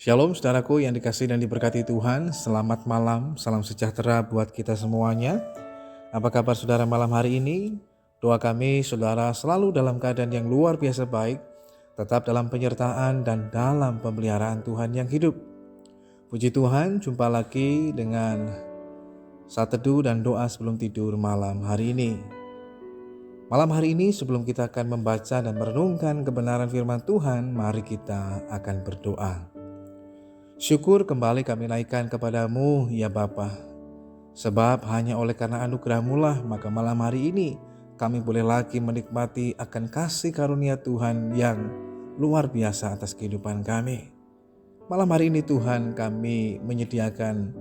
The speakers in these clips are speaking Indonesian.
Shalom saudaraku yang dikasihi dan diberkati Tuhan. Selamat malam, salam sejahtera buat kita semuanya. Apa kabar saudara malam hari ini? Doa kami saudara selalu dalam keadaan yang luar biasa baik, tetap dalam penyertaan dan dalam pemeliharaan Tuhan yang hidup. Puji Tuhan, jumpa lagi dengan saat teduh dan doa sebelum tidur malam hari ini. Malam hari ini sebelum kita akan membaca dan merenungkan kebenaran firman Tuhan, mari kita akan berdoa. Syukur kembali kami naikkan kepadamu ya Bapa, sebab hanya oleh karena anugerah-Mu lah maka malam hari ini kami boleh lagi menikmati akan kasih karunia Tuhan yang luar biasa atas kehidupan kami. Malam hari ini Tuhan, kami menyediakan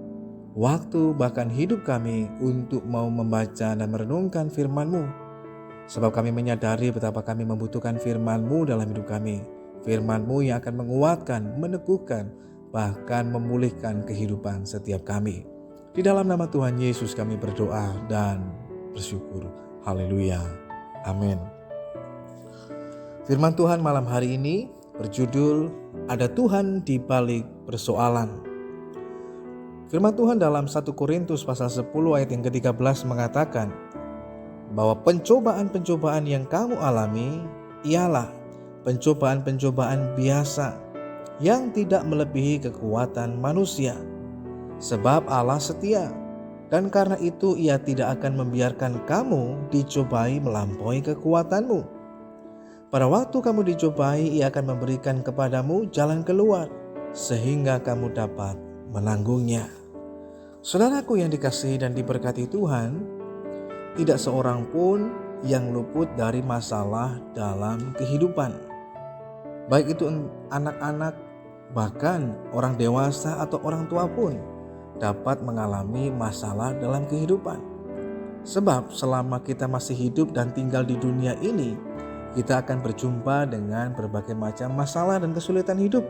waktu bahkan hidup kami untuk mau membaca dan merenungkan firman-Mu, sebab kami menyadari betapa kami membutuhkan firman-Mu dalam hidup kami. Firman-Mu yang akan menguatkan, meneguhkan, bahkan memulihkan kehidupan setiap kami. Di dalam nama Tuhan Yesus kami berdoa dan bersyukur. Haleluya. Amin. Firman Tuhan malam hari ini berjudul Ada Tuhan di Balik Persoalan. Firman Tuhan dalam 1 Korintus pasal 10 ayat yang ke-13 mengatakan bahwa pencobaan-pencobaan yang kamu alami ialah pencobaan-pencobaan biasa yang tidak melebihi kekuatan manusia. Sebab Allah setia, dan karena itu Ia tidak akan membiarkan kamu dicobai melampaui kekuatanmu. Pada waktu kamu dicobai, Ia akan memberikan kepadamu jalan keluar, sehingga kamu dapat menanggungnya. Saudaraku yang dikasihi dan diberkati Tuhan, tidak seorang pun yang luput dari masalah dalam kehidupan. Baik itu anak-anak, bahkan orang dewasa atau orang tua pun dapat mengalami masalah dalam kehidupan. Sebab selama kita masih hidup dan tinggal di dunia ini, kita akan berjumpa dengan berbagai macam masalah dan kesulitan hidup.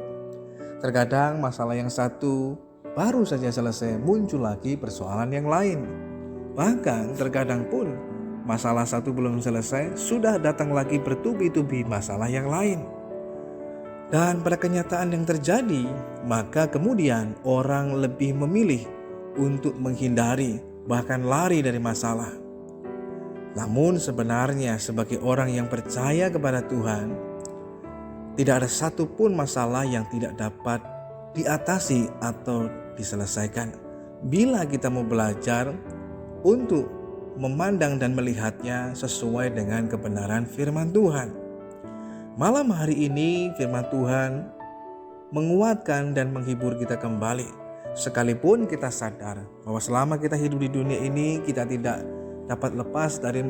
Terkadang masalah yang satu baru saja selesai, muncul lagi persoalan yang lain. Bahkan terkadang pun masalah satu belum selesai, sudah datang lagi bertubi-tubi masalah yang lain. Dan pada kenyataan yang terjadi, maka kemudian orang lebih memilih untuk menghindari, bahkan lari dari masalah. Namun sebenarnya sebagai orang yang percaya kepada Tuhan, tidak ada satupun masalah yang tidak dapat diatasi atau diselesaikan, bila kita mau belajar untuk memandang dan melihatnya sesuai dengan kebenaran firman Tuhan. Malam hari ini firman Tuhan menguatkan dan menghibur kita kembali. Sekalipun kita sadar bahwa selama kita hidup di dunia ini, kita tidak dapat lepas dari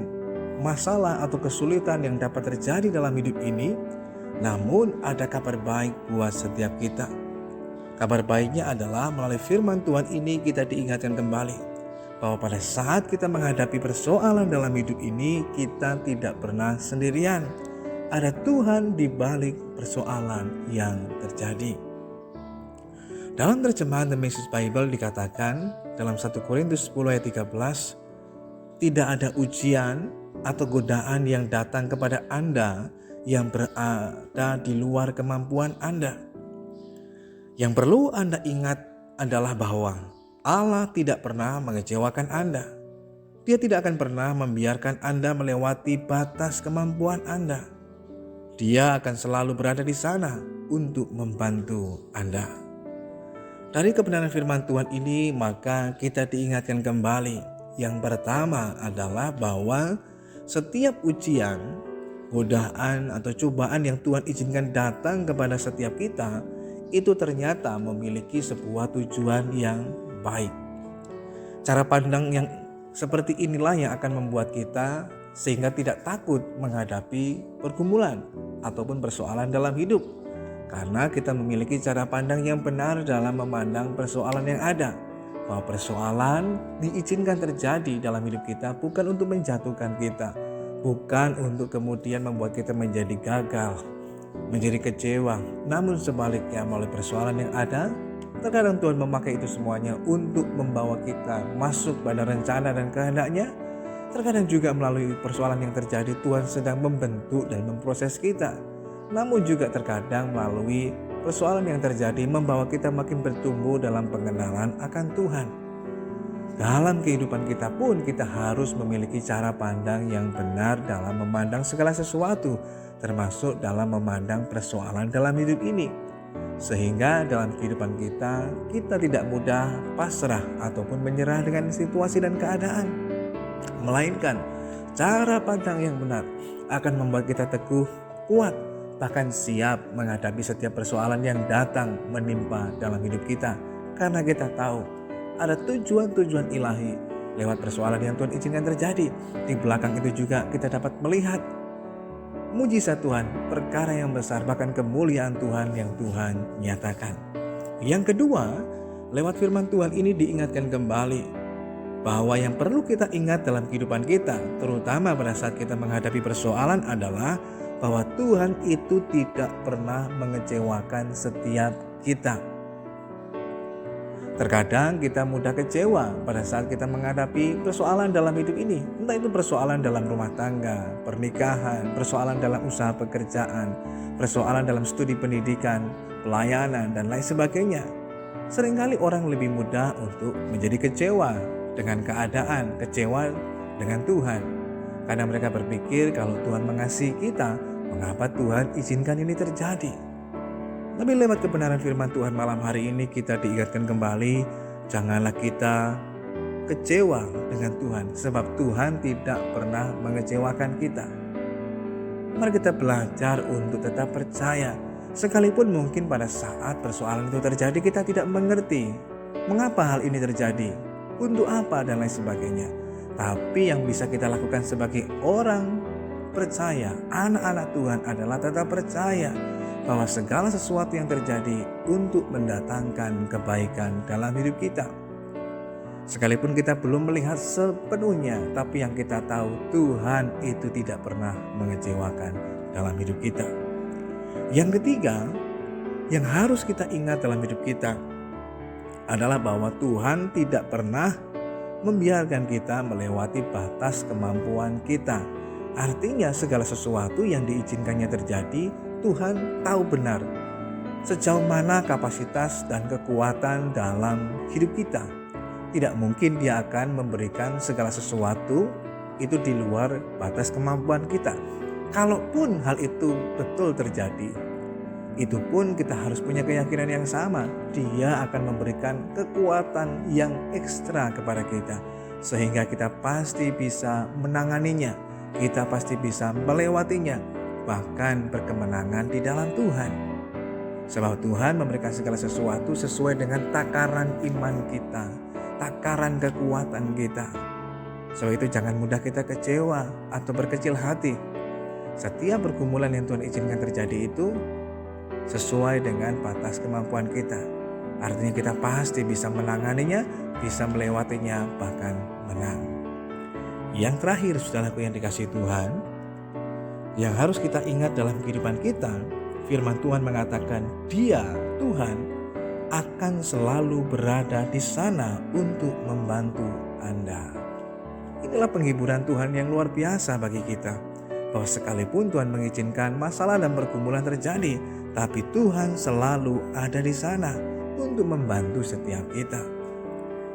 masalah atau kesulitan yang dapat terjadi dalam hidup ini, namun ada kabar baik buat setiap kita. Kabar baiknya adalah melalui firman Tuhan ini kita diingatkan kembali bahwa pada saat kita menghadapi persoalan dalam hidup ini, kita tidak pernah sendirian. Ada Tuhan di balik persoalan yang terjadi. Dalam terjemahan The Message Bible dikatakan dalam 1 Korintus 10 ayat 13, tidak ada ujian atau godaan yang datang kepada Anda yang berada di luar kemampuan Anda. Yang perlu Anda ingat adalah bahwa Allah tidak pernah mengecewakan Anda. Dia tidak akan pernah membiarkan Anda melewati batas kemampuan Anda. Dia akan selalu berada di sana untuk membantu Anda. Dari kebenaran firman Tuhan ini, maka kita diingatkan kembali. Yang pertama adalah bahwa setiap ujian, godaan atau cobaan yang Tuhan izinkan datang kepada setiap kita, itu ternyata memiliki sebuah tujuan yang baik. Cara pandang yang seperti inilah yang akan membuat kita sehingga tidak takut menghadapi pergumulan ataupun persoalan dalam hidup. Karena kita memiliki cara pandang yang benar dalam memandang persoalan yang ada. Bahwa persoalan diizinkan terjadi dalam hidup kita bukan untuk menjatuhkan kita. Bukan untuk kemudian membuat kita menjadi gagal, menjadi kecewa. Namun sebaliknya melalui persoalan yang ada, terkadang Tuhan memakai itu semuanya untuk membawa kita masuk pada rencana dan kehendaknya. Terkadang juga melalui persoalan yang terjadi Tuhan sedang membentuk dan memproses kita. Namun juga terkadang melalui persoalan yang terjadi membawa kita makin bertumbuh dalam pengenalan akan Tuhan. Dalam kehidupan kita pun kita harus memiliki cara pandang yang benar dalam memandang segala sesuatu, termasuk dalam memandang persoalan dalam hidup ini. Sehingga dalam kehidupan kita tidak mudah pasrah ataupun menyerah dengan situasi dan keadaan. Melainkan cara pandang yang benar akan membuat kita teguh, kuat, bahkan siap menghadapi setiap persoalan yang datang menimpa dalam hidup kita. Karena kita tahu ada tujuan-tujuan ilahi lewat persoalan yang Tuhan izinkan terjadi. Di belakang itu juga kita dapat melihat mujizat Tuhan, perkara yang besar, bahkan kemuliaan Tuhan yang Tuhan nyatakan. Yang kedua, lewat firman Tuhan ini diingatkan kembali bahwa yang perlu kita ingat dalam kehidupan kita, terutama pada saat kita menghadapi persoalan adalah bahwa Tuhan itu tidak pernah mengecewakan setiap kita. Terkadang kita mudah kecewa pada saat kita menghadapi persoalan dalam hidup ini. Entah itu persoalan dalam rumah tangga, pernikahan, persoalan dalam usaha pekerjaan, persoalan dalam studi pendidikan, pelayanan, dan lain sebagainya. Seringkali orang lebih mudah untuk menjadi kecewa dengan keadaan, kecewa dengan Tuhan. Karena mereka berpikir kalau Tuhan mengasihi kita, mengapa Tuhan izinkan ini terjadi? Tapi lewat kebenaran firman Tuhan malam hari ini kita diingatkan kembali, janganlah kita kecewa dengan Tuhan, sebab Tuhan tidak pernah mengecewakan kita. Mari kita belajar untuk tetap percaya, sekalipun mungkin pada saat persoalan itu terjadi kita tidak mengerti mengapa hal ini terjadi, untuk apa dan lain sebagainya. Tapi yang bisa kita lakukan sebagai orang percaya, anak-anak Tuhan adalah tetap percaya bahwa segala sesuatu yang terjadi untuk mendatangkan kebaikan dalam hidup kita. Sekalipun kita belum melihat sepenuhnya, tapi yang kita tahu Tuhan itu tidak pernah mengecewakan dalam hidup kita. Yang ketiga, yang harus kita ingat dalam hidup kita adalah bahwa Tuhan tidak pernah membiarkan kita melewati batas kemampuan kita. Artinya segala sesuatu yang diizinkannya terjadi, Tuhan tahu benar sejauh mana kapasitas dan kekuatan dalam hidup kita. Tidak mungkin Dia akan memberikan segala sesuatu itu di luar batas kemampuan kita. Kalaupun hal itu betul terjadi, itu pun kita harus punya keyakinan yang sama. Dia akan memberikan kekuatan yang ekstra kepada kita, sehingga kita pasti bisa menanganinya, kita pasti bisa melewatinya, bahkan berkemenangan di dalam Tuhan. Sebab Tuhan memberikan segala sesuatu sesuai dengan takaran iman kita, takaran kekuatan kita. Sebab itu jangan mudah kita kecewa atau berkecil hati. Setiap pergumulan yang Tuhan izinkan terjadi itu sesuai dengan batas kemampuan kita. Artinya kita pasti bisa menanganinya, bisa melewatinya, bahkan menang. Yang terakhir, saudaraku yang dikasihi Tuhan, yang harus kita ingat dalam kehidupan kita, firman Tuhan mengatakan Dia, Tuhan, akan selalu berada di sana untuk membantu Anda. Inilah penghiburan Tuhan yang luar biasa bagi kita, bahwa sekalipun Tuhan mengizinkan masalah dan pergumulan terjadi, tapi Tuhan selalu ada di sana untuk membantu setiap kita.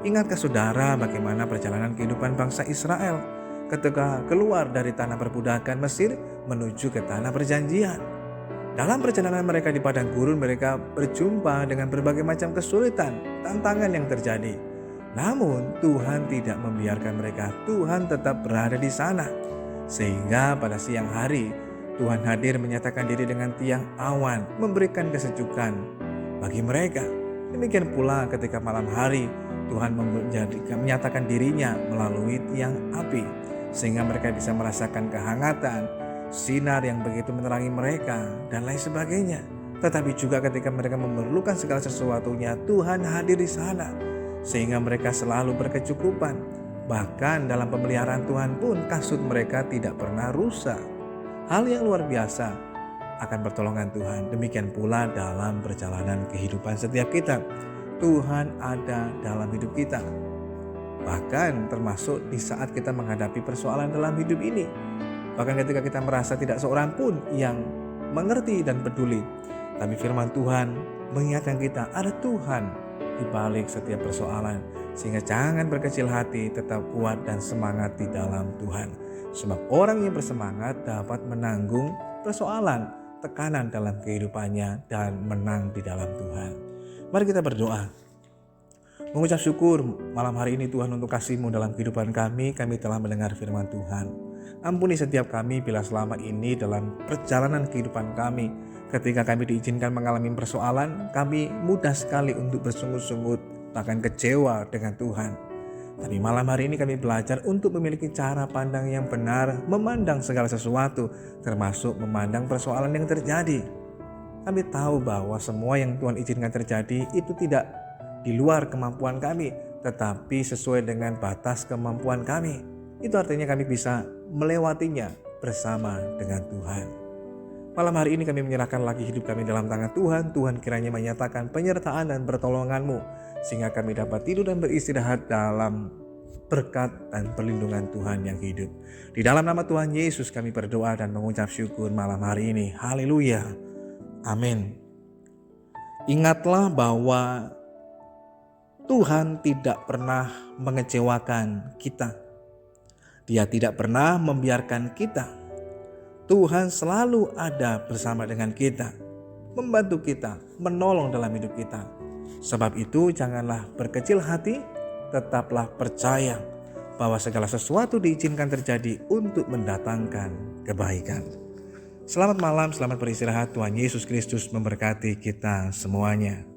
Ingatkah saudara bagaimana perjalanan kehidupan bangsa Israel ketika keluar dari tanah perbudakan Mesir menuju ke tanah perjanjian? Dalam perjalanan mereka di padang gurun, mereka berjumpa dengan berbagai macam kesulitan, tantangan yang terjadi. Namun Tuhan tidak membiarkan mereka, Tuhan tetap berada di sana. Sehingga pada siang hari Tuhan hadir menyatakan diri dengan tiang awan, memberikan kesejukan bagi mereka. Demikian pula ketika malam hari Tuhan menyatakan dirinya melalui tiang api, sehingga mereka bisa merasakan kehangatan, sinar yang begitu menerangi mereka, dan lain sebagainya. Tetapi juga ketika mereka memerlukan segala sesuatunya, Tuhan hadir di sana, sehingga mereka selalu berkecukupan. Bahkan dalam pemeliharaan Tuhan pun kasut mereka tidak pernah rusak. Hal yang luar biasa akan pertolongan Tuhan. Demikian pula dalam perjalanan kehidupan setiap kita, Tuhan ada dalam hidup kita. Bahkan termasuk di saat kita menghadapi persoalan dalam hidup ini. Bahkan ketika kita merasa tidak seorang pun yang mengerti dan peduli, Tapi firman Tuhan mengingatkan kita ada Tuhan di balik setiap persoalan. Sehingga jangan berkecil hati, tetap kuat dan semangat di dalam Tuhan. Sebab orang yang bersemangat dapat menanggung persoalan, tekanan dalam kehidupannya dan menang di dalam Tuhan. Mari kita berdoa. Mengucap syukur malam hari ini Tuhan untuk kasih-Mu dalam kehidupan kami telah mendengar firman Tuhan. Ampuni setiap kami bila selama ini dalam perjalanan kehidupan kami, ketika kami diizinkan mengalami persoalan, kami mudah sekali untuk bersungut-sungut, bahkan kecewa dengan Tuhan. Tapi malam hari ini kami belajar untuk memiliki cara pandang yang benar, memandang segala sesuatu, termasuk memandang persoalan yang terjadi. Kami tahu bahwa semua yang Tuhan izinkan terjadi itu tidak di luar kemampuan kami, tetapi sesuai dengan batas kemampuan kami. Itu artinya kami bisa melewatinya bersama dengan Tuhan. Malam hari ini kami menyerahkan lagi hidup kami dalam tangan Tuhan. Tuhan kiranya menyatakan penyertaan dan pertolongan-Mu, sehingga kami dapat tidur dan beristirahat dalam berkat dan perlindungan Tuhan yang hidup. Di dalam nama Tuhan Yesus kami berdoa dan mengucap syukur malam hari ini. Haleluya. Amin. Ingatlah bahwa Tuhan tidak pernah mengecewakan kita. Dia tidak pernah membiarkan kita. Tuhan selalu ada bersama dengan kita, membantu kita, menolong dalam hidup kita. Sebab itu janganlah berkecil hati, tetaplah percaya bahwa segala sesuatu diizinkan terjadi untuk mendatangkan kebaikan. Selamat malam, selamat beristirahat. Tuhan Yesus Kristus memberkati kita semuanya.